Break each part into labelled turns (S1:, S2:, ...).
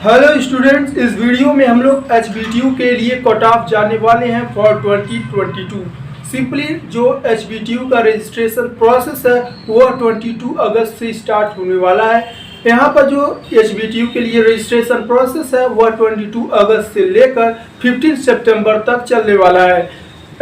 S1: Hello students, इस video में हम लोग HBTU के लिए कट ऑफ जानने वाले हैं फॉर 2022। सिंपली जो HBTU का रजिस्ट्रेशन प्रोसेस है वो 22 अगस्त से स्टार्ट होने वाला है। यहाँ पर जो HBTU के लिए रजिस्ट्रेशन प्रोसेस है वह 22 अगस्त से लेकर 15 सितंबर तक चलने वाला है।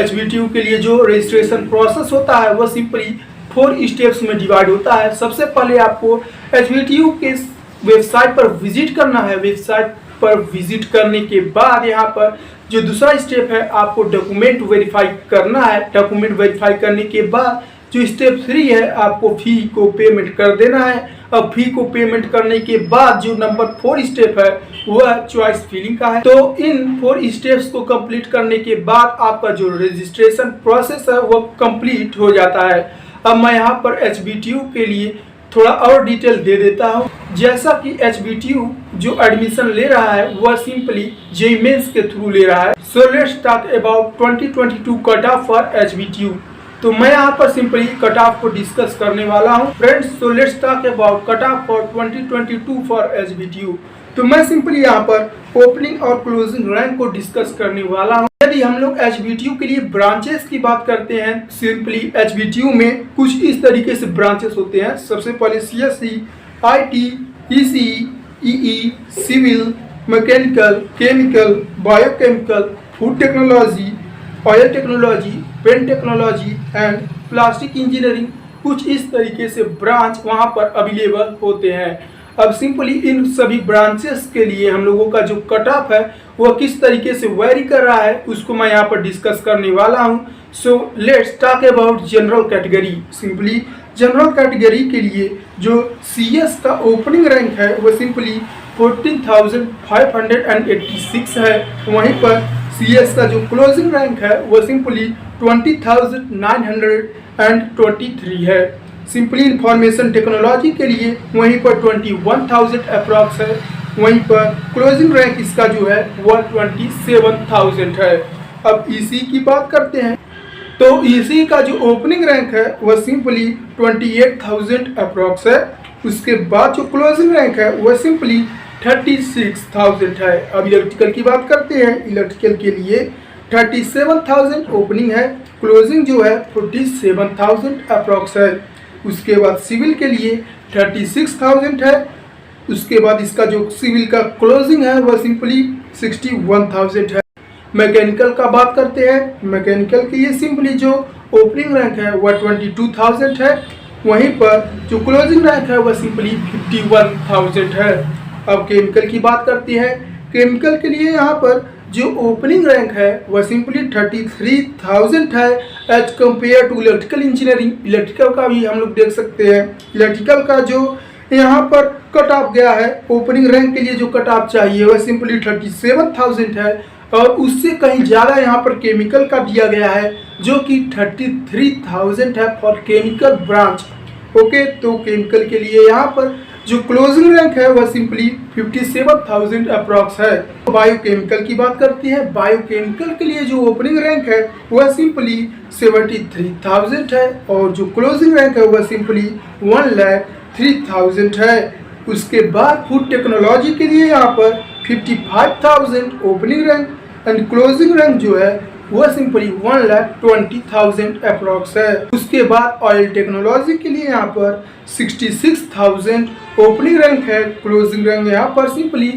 S1: HBTU के लिए जो रजिस्ट्रेशन प्रोसेस होता है वह सिंपली 4 स्टेप्स में डिवाइड होता है। सबसे पहले आपको HBTU के वेबसाइट पर विजिट करना है। वेबसाइट पर विजिट करने के बाद यहाँ पर जो दूसरा स्टेप है आपको डॉक्यूमेंट वेरीफाई करना है। डॉक्यूमेंट वेरीफाई करने के बाद जो स्टेप 3 है आपको फी को पेमेंट कर देना है। अब फी को पेमेंट करने के बाद जो नंबर 4 स्टेप है वह चॉइस फिलिंग का है। तो इन 4 स्टेप्स को कंप्लीट करने के बाद आपका जो रजिस्ट्रेशन प्रोसेस है वह कंप्लीट हो जाता है। अब मैं यहाँ पर HBTU के लिए थोड़ा और डिटेल दे देता हूँ। जैसा कि HBTU जो एडमिशन ले रहा है वह सिंपली JEE मेंस के थ्रू ले रहा है। So let's talk about 2022 cut off for HBTU। तो मैं यहाँ पर सिंपली कट ऑफ को डिस्कस करने वाला हूँ friends. So let's talk about cut off for 2022 for HBTU। तो मैं सिंपली यहाँ पर ओपनिंग और क्लोजिंग रैंक को डिस्कस करने वाला हूँ। यदि हम लोग HBTU के लिए ब्रांचेस की बात करते हैं, सिंपली HBTU में कुछ इस तरीके से ब्रांचेस होते हैं। सबसे पहले CSE, IT, ECE, EE, civil, mechanical, chemical, biochemical, food technology, oil technology, paint technology and plastic engineering, कुछ इस तरीके से ब्रांच वहाँ पर अवेलेबल होते हैं। अब सिंपली इन सभी ब्रांचेस के लिए हम लोगों का जो कट ऑफ है वह किस तरीके से वेरी कर रहा है उसको मैं यहाँ पर डिस्कस करने वाला हूँ। So let's talk about general category. Simply general category के लिए जो CS का ओपनिंग रैंक है वह सिंपली 14,586 है। वहीं पर CS का जो क्लोजिंग रैंक है वह सिंपली 20,923 है। सिंपली इंफॉर्मेशन टेक्नोलॉजी के लिए वहीं पर 21,000 अप्रॉक्स है। वहीं पर क्लोजिंग रैंक इसका जो है वह 27,000 है। अब EC की बात करते हैं तो EC का जो ओपनिंग रैंक है वह सिंपली 28,000 अप्रॉक्स है। उसके बाद जो क्लोजिंग रैंक है वह सिंपली 36,000 है। अब इलेक्ट्रिकल की बात करते हैं। इलेक्ट्रिकल के लिए 37,000 ओपनिंग है, क्लोजिंग जो है 47,000 अप्रॉक्स है। उसके बाद सिविल के लिए 36,000 है। उसके बाद इसका जो सिविल का क्लोजिंग है वह सिंपली 61,000 है। मैकेनिकल का बात करते हैं। मैकेनिकल के लिए सिंपली जो ओपनिंग रैंक है वह 22,000 है। वहीं पर जो क्लोजिंग रैंक है वह सिंपली 51,000 है। अब केमिकल की बात करते हैं। केमिकल के लिए यहाँ पर जो ओपनिंग रैंक है वह सिंपली 33,000 है as compare to electrical engineering. Electrical का भी हम लोग देख सकते हैं। इलेक्ट्रिकल का जो यहाँ पर कट ऑफ गया है ओपनिंग रैंक के लिए जो कट ऑफ चाहिए वह सिंपली 37,000 है और उससे कहीं ज़्यादा यहाँ पर केमिकल का दिया गया है जो कि 33,000 है फॉर केमिकल ब्रांच। ओके, तो केमिकल के लिए यहाँ पर जो क्लोजिंग रैंक है वह सिंपली 57,000 अप्रॉक्स है। बायोकेमिकल की बात करती है। बायोकेमिकल के लिए जो ओपनिंग रैंक है वह सिंपली 73,000 है और जो क्लोजिंग रैंक है वह सिंपली 1,03,000 है। उसके बाद फूड टेक्नोलॉजी के लिए यहाँ पर 55,000 opening rank and closing rank जो है वह सिंपली 1,20,000 अप्रॉक्स है। उसके बाद ऑयल टेक्नोलॉजी के लिए यहाँ पर 66,000 ओपनिंग रैंक है, क्लोजिंग रैंक यहाँ पर सिंपली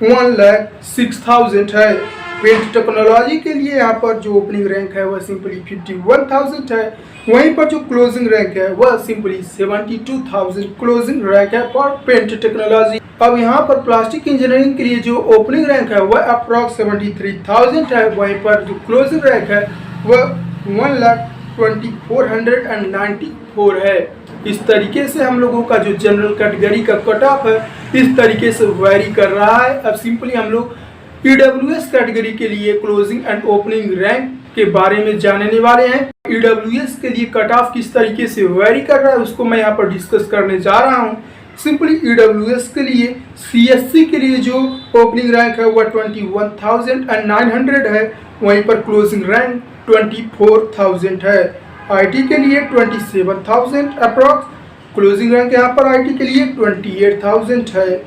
S1: 1,06,000 है। पेंट टेक्नोलॉजी के लिए यहाँ पर जो ओपनिंग रैंक है वह सिंपली 51,000 है। वहीं पर जो क्लोजिंग रैंक है वह सिंपली 72,000 क्लोजिंग रैंक है फॉर पेंट टेक्नोलॉजी। अब यहाँ पर प्लास्टिक इंजीनियरिंग के लिए जो ओपनिंग रैंक है वह अप्रॉक्स 73,000 है। वहीं पर जो क्लोजिंग रैंक है वह 1,24,94 है। इस तरीके से हम लोगों का जो जनरल कैटेगरी का कट ऑफ है इस तरीके से वेरी कर रहा है। अब सिंपली हम लोग EWS कैटेगरी के लिए क्लोजिंग एंड ओपनिंग रैंक के बारे में जानने वाले हैं। EWS के लिए कट ऑफ किस तरीके से वेरी कर रहा है उसको मैं यहाँ पर डिस्कस करने जा रहा हूँ। सिंपली EWS के लिए CSC के लिए जो ओपनिंग रैंक है वह 21,900 है। वहीं पर क्लोजिंग रैंक 24,000 है। IT के लिए 27,000 अप्रॉक्स, क्लोजिंग रैंक यहाँ पर IT के लिए 28,000 है।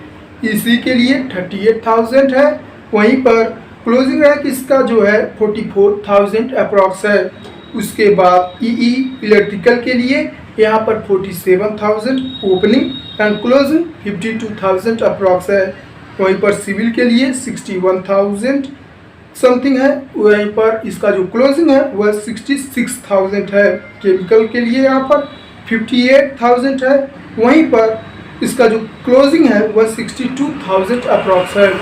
S1: ईसी के लिए 38,000 है। वहीं पर क्लोजिंग रैंक इसका जो है 44,000 अप्रॉक्स है। उसके बाद ईई इलेक्ट्रिकल के लिए यहाँ पर 47,000 ओपनिंग एंड क्लोजिंग 52,000 अप्रॉक्स है। वहीं पर सिविल के लिए 61,000 समथिंग है। वहीं पर इसका जो क्लोजिंग है वह 66,000 है। केमिकल के लिए यहाँ पर 58,000 है। वहीं पर इसका जो क्लोजिंग है वह 62,000 अप्रॉक्स है।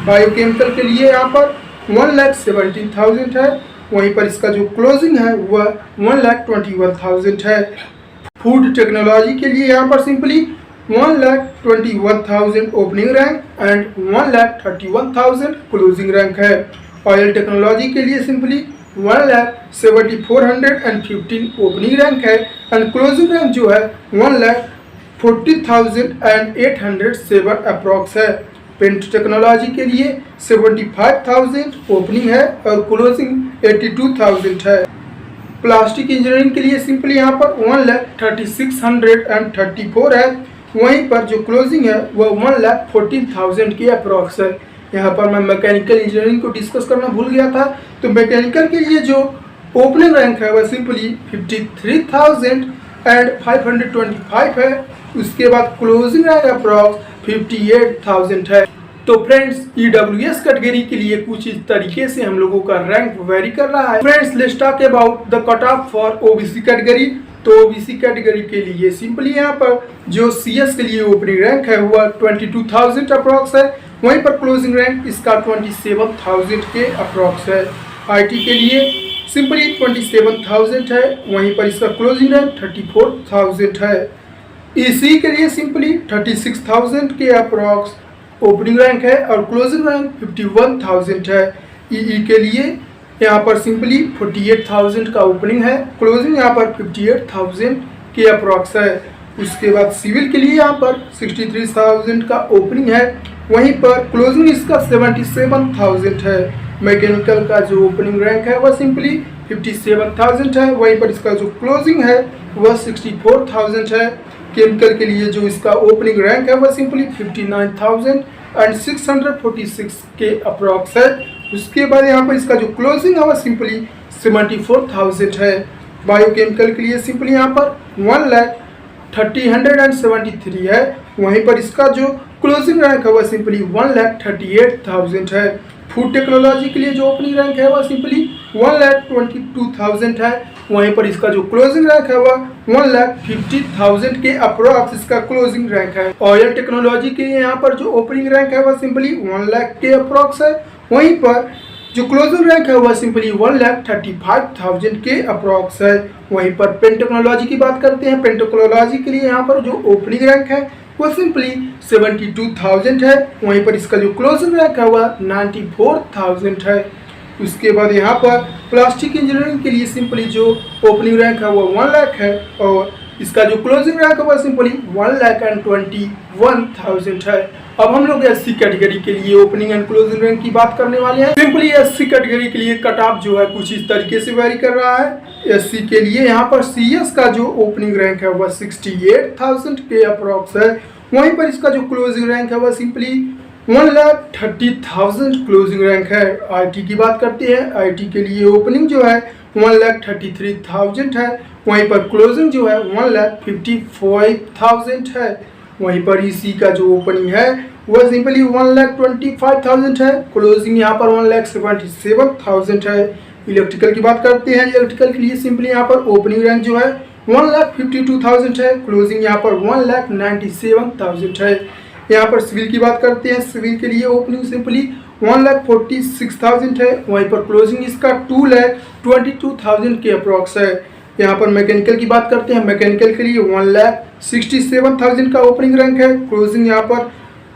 S1: बायोकेमिकल के लिए यहाँ पर 1,17,000 है। वहीं पर इसका जो क्लोजिंग है वह 1,21,000 है। फूड टेक्नोलॉजी के लिए यहाँ पर simply 1,21,000 opening rank and 1,31,000 closing rank है। ऑयल टेक्नोलॉजी के लिए सिंपली 1,74,15 ओपनिंग रैंक है एंड क्लोजिंग रैंक जो है 1,40,807 अप्रॉक्स है। पेंट टेक्नोलॉजी के लिए 75,000 ओपनिंग है और क्लोजिंग 82,000 है। प्लास्टिक इंजीनियरिंग के लिए सिंपली यहाँ पर 1,36,34 है। वहीं पर जो क्लोजिंग है वह 1,14,000 के अप्रॉक्स है। यहाँ पर मैं मैकेनिकल इंजीनियरिंग को डिस्कस करना भूल गया था, तो मैकेनिकल के लिए जो ओपनिंग रैंक है वह सिंपली 53,525 है। उसके बाद क्लोजिंग रैंक अप्रॉक्स 58,000 है। तो फ्रेंड्स ईडब्ल्यूएस कैटेगरी के लिए कुछ इस तरीके से हम लोगों का रैंक वेरी कर रहा है। Friends let's talk about the cut off for OBC category. तो ओबीसी कैटेगरी के लिए सिंपली यहाँ पर जो सीएस के लिए ओपनिंग रैंक है वह 22,000 अप्रॉक्स है। वहीं पर क्लोजिंग रैंक इसका 27,000 के अप्रॉक्स है। आईटी के लिए सिंपली 27,000 है। वहीं पर इसका क्लोजिंग रैंक 34,000 है। ईसी के लिए सिंपली 36,000 के अप्रॉक्स ओपनिंग रैंक है और क्लोजिंग रैंक 51,000 है। ईई के लिए यहाँ पर सिंपली 48,000 का ओपनिंग है, क्लोजिंग यहाँ पर 58,000 के अप्रॉक्स है। उसके बाद सिविल के लिए यहाँ पर 63,000 का ओपनिंग है। वहीं पर क्लोजिंग इसका 77,000 है। मैकेनिकल का जो ओपनिंग रैंक है वह सिंपली 57,000 है। वहीं पर इसका जो क्लोजिंग है वह 64,000 है। केमिकल के लिए जो इसका ओपनिंग रैंक है वह सिंपली 59,646 के अप्रॉक्स है। उसके बाद यहाँ पर इसका जो क्लोजिंग है वह सिंपली 74,000 है। बायोकेमिकल के लिए सिंपली यहाँ पर 1,30,173 है। वहीं पर इसका जो क्लोजिंग रैंक है वह सिंपली 1,38,000 है। फूड टेक्नोलॉजी के लिए जो ओपनिंग रैंक है वह सिंपली 1,22,000 है। वहीं पर इसका जो क्लोजिंग रैंक है वह 1,50,000 के अप्रॉक्स इसका क्लोजिंग रैंक है। ऑयल टेक्नोलॉजी के लिए यहाँ पर जो ओपनिंग रैंक है वह सिंपली 1 लाख के अप्रॉक्स है। वहीं पर जो क्लोजिंग रैंक है वह सिंपली 1,35,000 के अप्रॉक्स है। वहीं पर पेन टेक्नोलॉजी की बात करते हैं। पेन टेक्नोलॉजी के लिए यहाँ पर जो ओपनिंग रैंक है वह सिंपली 72,000 है। वहीं पर इसका जो क्लोजिंग रैंक है वह 94,000 है। उसके बाद यहाँ पर प्लास्टिक इंजीनियरिंग के लिए सिंपली जो ओपनिंग रैंक है वह 1 लाख है और इसका जो क्लोजिंग रैंक है वह सिंपली 1,21,000 है। अब हम लोग एससी कैटेगरी के लिए ओपनिंग एंड क्लोजिंग रैंक की बात करने वाले हैं। सिंपली एससी कैटेगरी के लिए कट ऑफ जो है कुछ इस तरीके से वेरी कर रहा है। एससी के लिए यहाँ पर सीएस का जो ओपनिंग रैंक है वह 68,000 के अप्रॉक्स है। वहीं पर इसका जो क्लोजिंग रैंक है वह सिंपली 1,30,000 क्लोजिंग रैंक है। आईटी की बात करते हैं। आईटी के लिए ओपनिंग जो है 1,33,000 है। वहीं पर क्लोजिंग जो है 1,55,000 है। वहीं पर ईसी का जो ओपनिंग है वह सिंपली 1,25,000 है। क्लोजिंग यहाँ पर 1,77,000 है। इलेक्ट्रिकल की बात करते हैं। इलेक्ट्रिकल के लिए सिंपली यहाँ पर ओपनिंग रैंक जो है 1,52,000 है। क्लोजिंग यहाँ पर 1,97,000 है। यहाँ पर सिविल की बात करते हैं। सिविल के लिए ओपनिंग सिंपली 1,46,000 है। वहीं पर क्लोजिंग इसका 2,22,000 के अप्रॉक्स है। यहाँ पर मैकेनिकल की बात करते हैं। मैकेनिकल के लिए 1,67,000 का ओपनिंग रैंक है। क्लोजिंग यहाँ पर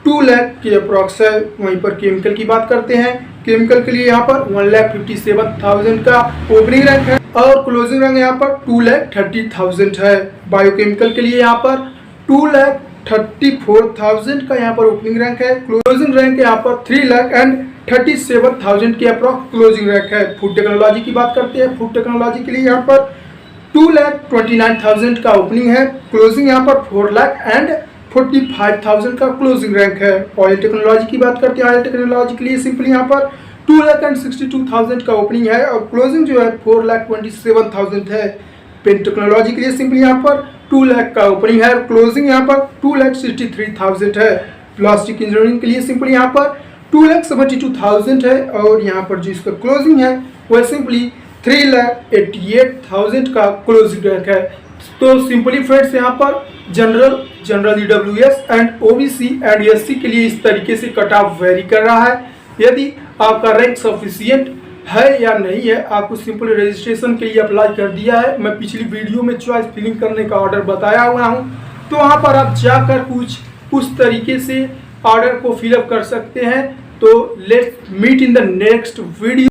S1: 2 लाख के अप्रॉक्स है। वहीं पर केमिकल की बात करते हैं। केमिकल के लिए यहाँ पर 1,57,000 का ओपनिंग रैंक है और क्लोजिंग रैंक यहाँ पर 2,30,000 है। बायोकेमिकल के लिए यहाँ पर 2,34,000 का यहाँ पर ओपनिंग रैंक है। क्लोजिंग रैंक यहाँ पर 3,37,000 के अप्रॉक्स क्लोजिंग रैंक है। फूड टेक्नोलॉजी की बात करते हैं। फूड टेक्नोलॉजी के लिए यहाँ पर 2,29,000 का ओपनिंग है। क्लोजिंग यहाँ पर 45,000 का क्लोजिंग रैंक है। ऑयल टेक्नोलॉजी की बात करते हैं, ऑयल टेक्नोलॉजी के लिए सिंपली यहाँ पर 2,62,000 का ओपनिंग है और क्लोजिंग जो है 4,27,000 है। पेन टेक्नोलॉजी के लिए सिंपली यहाँ पर 2 लाख का ओपनिंग है और क्लोजिंग यहाँ पर 2,63,000 है। प्लास्टिक इंजीनियरिंग के लिए सिंपली यहाँ पर 2,72,000 है और यहाँ पर जो इसका क्लोजिंग है वह सिंपली 3,88,000 का क्लोजिंग रैंक है। तो सिंपली फ्रेंड्स यहाँ पर general EWS and OBC and SC के लिए इस तरीके से कट ऑफ वेरी कर रहा है। यदि आपका रैंक सफिशिएंट है या नहीं है, आपको सिंपल रजिस्ट्रेशन के लिए अप्लाई कर दिया है। मैं पिछली वीडियो में चॉइस फिलिंग करने का ऑर्डर बताया हुआ हूँ, तो वहाँ पर आप जाकर कुछ उस तरीके से ऑर्डर को फिलअप कर सकते हैं। तो let's meet in the next video.